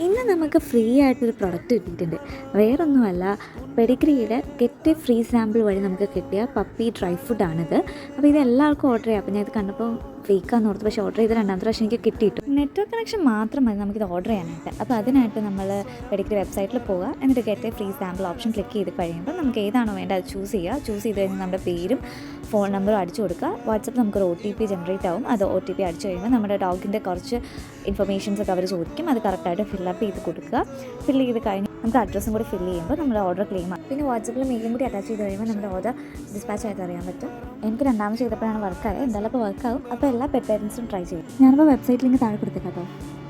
ഇന്ന് നമുക്ക് ഫ്രീ ആയിട്ടൊരു പ്രൊഡക്റ്റ് കിട്ടിയിട്ടുണ്ട്. വേറൊന്നുമല്ല, പെഡിഗ്രിയുടെ ഗെറ്റ് എ ഫ്രീ സാമ്പിൾ വഴി നമുക്ക് കിട്ടിയ പപ്പി ഡ്രൈ ഫുഡാണിത്. അപ്പോൾ ഇത് എല്ലാവർക്കും ഓർഡർ ചെയ്യാം. അപ്പോൾ ഞാൻ ഇത് കണ്ടപ്പോൾ ഫേക്കാന്ന് ഓർത്ത്, പക്ഷേ ഓർഡർ ചെയ്ത് രണ്ടാമത്തെ പ്രാവശ്യം എനിക്ക് കിട്ടിയിട്ടു. നെറ്റ്വർക്ക് കണക്ഷൻ മാത്രം മതി നമുക്കിത് ഓർഡർ ചെയ്യാനായിട്ട്. അപ്പോൾ അതിനായിട്ട് നമ്മൾ പെഡിഗ്രി വെബ്സൈറ്റിൽ പോവുക, എന്നിട്ട് get A free sample option click ചെയ്ത് കഴിയുമ്പോൾ നമുക്ക് ഏതാണോ വേണ്ടത് അത് ചൂസ് ചെയ്യുക. ചൂസ് ചെയ്ത് കഴിഞ്ഞാൽ നമ്മുടെ പേരും ഫോൺ നമ്പറും അടിച്ചു കൊടുക്കുക. വാട്സപ്പിൽ നമുക്കൊരു OTP ജനറേറ്റ് ആവും. അത് OTP അടിച്ചു കഴിയുമ്പോൾ നമ്മുടെ ഡോഗിൻ്റെ കുറച്ച് ഇൻഫർമേഷൻസ് ഒക്കെ അവർ ചോദിക്കും. അത് കറക്റ്റായിട്ട് ഫില്ലപ്പ് ചെയ്ത് കൊടുക്കുക. ഫില്ല് ചെയ്ത് കഴിഞ്ഞ് നമുക്ക് അഡ്രസ്സും കൂടി ഫില്ല് ചെയ്യുമ്പോൾ നമ്മുടെ ഓർഡർ ക്ലെയിം ആകും. പിന്നെ വാട്സപ്പിൽ മെയിലും കൂടി അറ്റാച്ച് ചെയ്ത് കഴിയുമ്പോൾ നമ്മുടെ ഓർഡർ ഡിസ്പാച്ച് ആയിട്ട് അറിയാൻ പറ്റും. എനിക്ക് രണ്ടാമത് ചെയ്തപ്പോഴാണ് വർക്കായത്. എന്തായാലും അപ്പോൾ വർക്കാവും. അപ്പോൾ എല്ലാ പെറ്റ് പേരൻസും ട്രൈ ചെയ്യും. ഞാനിപ്പോൾ വെബ്സൈറ്റ് ലിങ്ക് താഴെ കൊടുത്തേക്കാം കേട്ടോ.